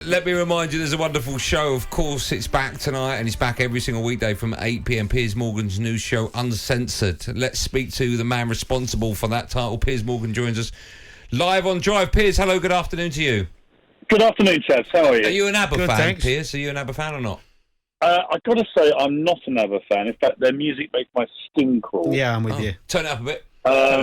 Let me remind you, there's a wonderful show. Of course, it's back tonight, and it's back every single weekday from 8 p.m. Piers Morgan's news show, Uncensored. Let's speak to the man responsible for that title. Piers Morgan joins us live on Drive. Piers, hello, good afternoon to you. Good afternoon, Chaz. How are you? Are you an ABBA fan, thanks. Piers? Are you an ABBA fan or not? I've got to say, I'm not an ABBA fan. In fact, their music makes my skin crawl. Yeah, I'm with you. Turn it up a bit. So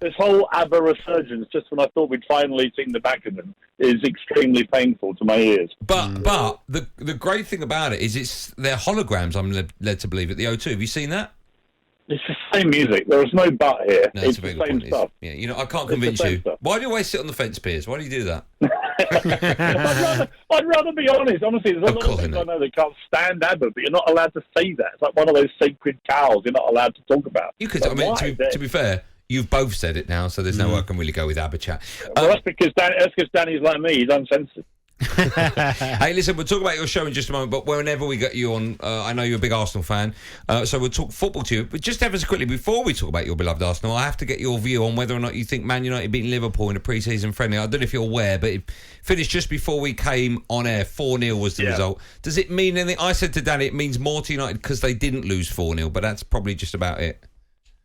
this whole ABBA resurgence, just when I thought we'd finally seen the back of them, is extremely painful to my ears. But the great thing about it is they're holograms, I'm led to believe, at the O2. Have you seen that? It's the same music. There is no but here. No, it's a very the good same point. stuff. Yeah, I can't convince the same you. stuff. Why do you always sit on the fence, Piers? Why do you do that? I'd rather be honest. Honestly, there's a lot of people I know that can't stand ABBA, but you're not allowed to say that. It's like one of those sacred cows you're not allowed to talk about. You could. I mean, to be fair, you've both said it now, so there's no way I can really go with ABBA chat. Well, that's because Danny's like me. He's uncensored. Hey, listen, we'll talk about your show in just a moment, but whenever we get you on, I know you're a big Arsenal fan, so we'll talk football to you. But just ever so quickly, before we talk about your beloved Arsenal, I have to get your view on whether or not you think Man United beating Liverpool in a pre-season friendly. I don't know if you're aware, but it finished just before we came on air. 4-0 was the result. Does it mean anything? I said to Danny, it means more to United because they didn't lose 4-0, but that's probably just about it.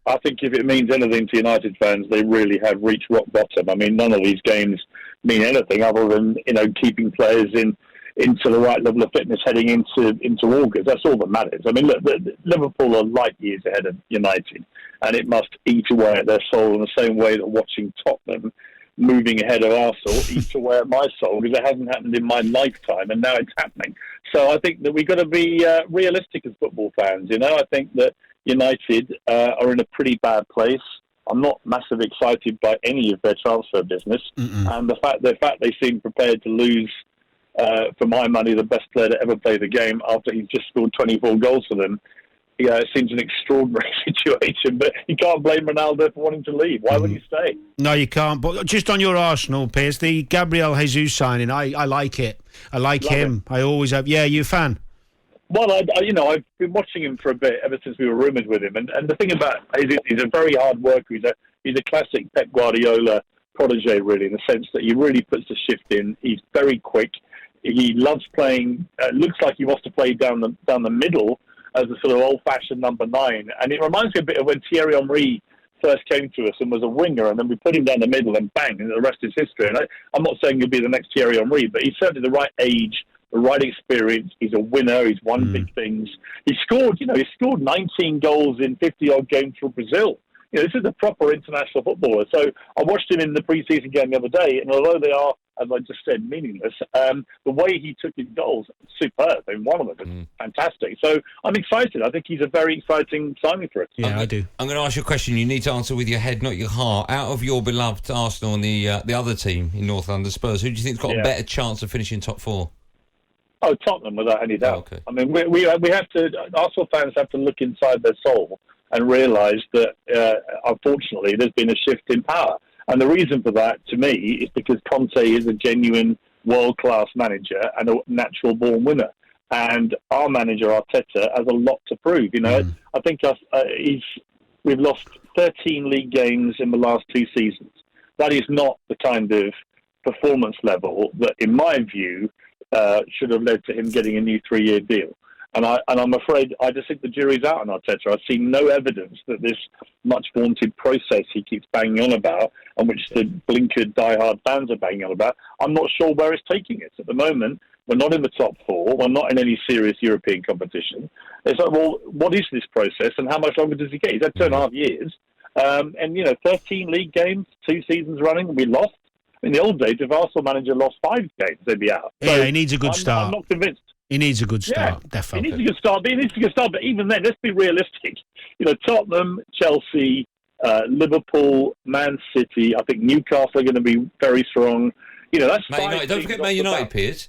I think if it means anything to United fans, they really have reached rock bottom. I mean, none of these games mean anything other than, keeping players into the right level of fitness heading into August. That's all that matters. I mean, look, Liverpool are light years ahead of United, and it must eat away at their soul in the same way that watching Tottenham moving ahead of Arsenal eats away at my soul, because it hasn't happened in my lifetime, and now it's happening. So I think that we've got to be realistic as football fans. I think that United are in a pretty bad place. I'm not massively excited by any of their transfer business, and the fact they seem prepared to lose, for my money, the best player to ever play the game after he's just scored 24 goals for them. It seems an extraordinary situation, but you can't blame Ronaldo for wanting to leave. Why would he stay? No, you can't. But just on your Arsenal, Piers, the Gabriel Jesus signing, I like it. I like him. I always have. Yeah, you a fan? Well, I've been watching him for a bit ever since we were rumoured with him, and the thing about he's a very hard worker. He's a classic Pep Guardiola protege, really, in the sense that he really puts the shift in. He's very quick. He loves playing. Looks like he wants to play down the middle as a sort of old-fashioned number 9, and it reminds me a bit of when Thierry Henry first came to us and was a winger, and then we put him down the middle and bang, and the rest is history. And I'm not saying he'll be the next Thierry Henry, but he's certainly the right age, the right experience. He's a winner. He's won big things. He scored 19 goals in 50-odd games for Brazil. This is a proper international footballer. So I watched him in the pre-season game the other day, and although they are, as I just said, meaningless, the way he took his goals, superb. I mean, one of them was fantastic. So I'm excited. I think he's a very exciting signing for us. Yeah, I do. I'm going to ask you a question you need to answer with your head, not your heart. Out of your beloved Arsenal and the other team in North London, Spurs, who do you think's got a better chance of finishing top 4? Oh, Tottenham, without any doubt. Oh, okay. I mean, we have to. Arsenal fans have to look inside their soul and realise that, unfortunately, there's been a shift in power. And the reason for that, to me, is because Conte is a genuine world-class manager and a natural-born winner. And our manager, Arteta, has a lot to prove. I think we've lost 13 league games in the last 2 seasons. That is not the kind of performance level that, in my view, should have led to him getting a new 3-year deal. And I'm afraid I just think the jury's out on Arteta. I've seen no evidence that this much-vaunted process he keeps banging on about, and which the blinkered diehard fans are banging on about, I'm not sure where it's taking us. At the moment, we're not in the top 4. We're not in any serious European competition. It's like, well, what is this process, and how much longer does he get? He's had 2.5 years. 13 league games, 2 seasons running, we lost. In the old days, if Arsenal manager lost 5 games, they'd be out. So he needs a good start. I'm not convinced. He needs a good start, definitely. He needs a good start, but even then, let's be realistic. Tottenham, Chelsea, Liverpool, Man City, I think Newcastle are going to be very strong. That's Man United. Don't forget Man United, Piers.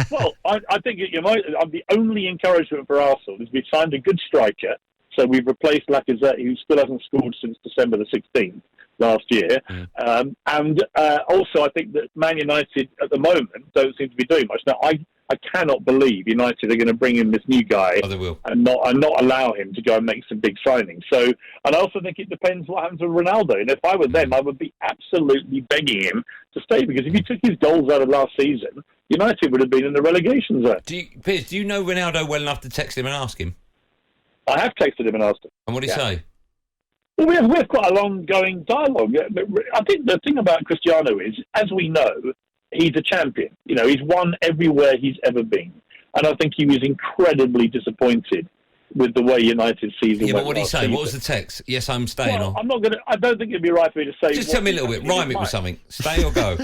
Well, I think the only encouragement for Arsenal is we've signed a good striker. So we've replaced Lacazette, who still hasn't scored since December the 16th last year. And also, I think that Man United, at the moment, don't seem to be doing much. Now, I cannot believe United are going to bring in this new guy they will. and not allow him to go and make some big signings. So, and I also think it depends what happens with Ronaldo. And if I were them, I would be absolutely begging him to stay, because if he took his goals out of last season, United would have been in the relegation zone. Piers, do you know Ronaldo well enough to text him and ask him? I have texted him and asked him. And what did he say? Well, we have quite a long-going dialogue. I think the thing about Cristiano is, as we know, he's a champion. You know, he's won everywhere he's ever been. And I think he was incredibly disappointed with the way United season went. Yeah, but what did he say? Season. What was the text? Yes, I'm staying. Well, I'm not going to. I don't think it'd be right for me to say. Just tell me a little bit. Rhyme it with something. Stay or go.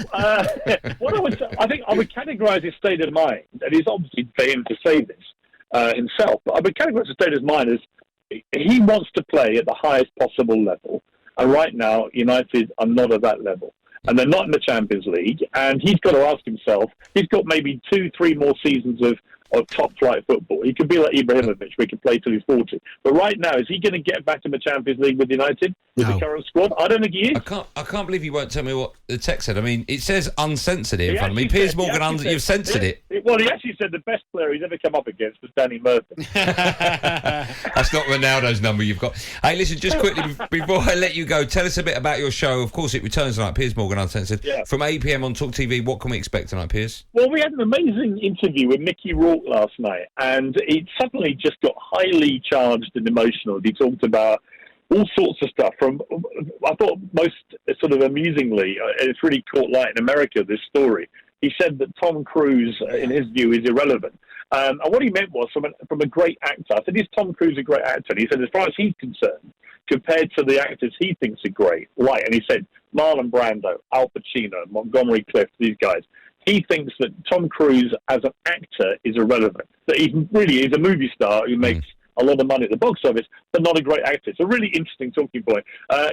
What I would say, I think I would categorise his state of mind, and it's obviously for him to say this himself. But I would categorise his state of mind as he wants to play at the highest possible level, and right now United are not at that level. And they're not in the Champions League, and he's got to ask himself, he's got maybe 2-3 more seasons of top-flight football. He could be like Ibrahimovic, we could play till he's 40. But right now, is he going to get back in the Champions League with United, with the current squad? I don't think he is. I can't believe you won't tell me what the text said. I mean, it says uncensored here in front of me. Piers Morgan, you've censored it. Well, he actually said the best player he's ever come up against was Danny Murphy. That's not Ronaldo's number you've got. Hey, listen, just quickly, before I let you go, tell us a bit about your show. Of course, it returns tonight, Piers Morgan Uncensored. Yeah. From 8 p.m. on Talk TV, what can we expect tonight, Piers? Well, we had an amazing interview with Mickey Rourke last night, and it suddenly just got highly charged and emotional. He talked about all sorts of stuff. From, I thought most sort of amusingly, it's really caught light in America, this story. He said that Tom Cruise, in his view, is irrelevant. And what he meant was from a great actor. I said, is Tom Cruise a great actor? And he said, as far as he's concerned, compared to the actors he thinks are great, like, and he said, Marlon Brando, Al Pacino, Montgomery Clift, these guys, he thinks that Tom Cruise as an actor is irrelevant. That he's a movie star who makes a lot of money at the box office, but not a great actor. It's a really interesting talking point.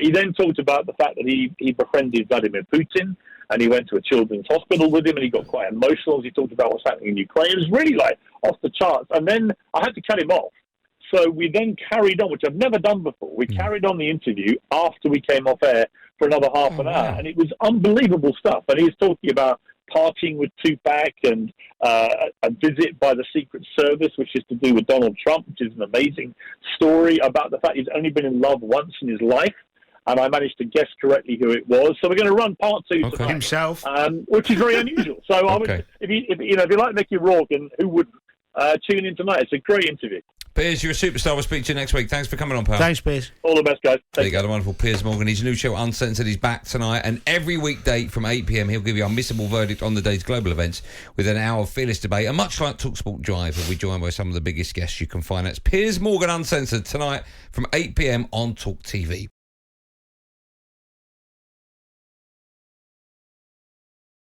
He then talked about the fact that he befriended Vladimir Putin, and he went to a children's hospital with him, and he got quite emotional as he talked about what's happening in Ukraine. It was really like off the charts. And then I had to cut him off. So we then carried on, which I've never done before. We carried on the interview after we came off air for another half an hour, and it was unbelievable stuff. And he was talking about partying with Tupac and a visit by the Secret Service, which is to do with Donald Trump, which is an amazing story about the fact he's only been in love once in his life. And I managed to guess correctly who it was. So we're going to run part 2 tonight, himself, which is very unusual. So I would, if you like Mickey Rourke, and who wouldn't, tune in tonight. It's a great interview. Piers, you're a superstar. We'll speak to you next week. Thanks for coming on, pal. Thanks, Piers. All the best, guys. There you go, the wonderful Piers Morgan. His new show, Uncensored, is back tonight. And every weekday from 8 p.m, he'll give you a unmissable verdict on the day's global events with an hour of fearless debate. And much like talkSPORT Drive, he'll be joined by some of the biggest guests you can find. That's Piers Morgan Uncensored tonight from 8 p.m. on Talk TV.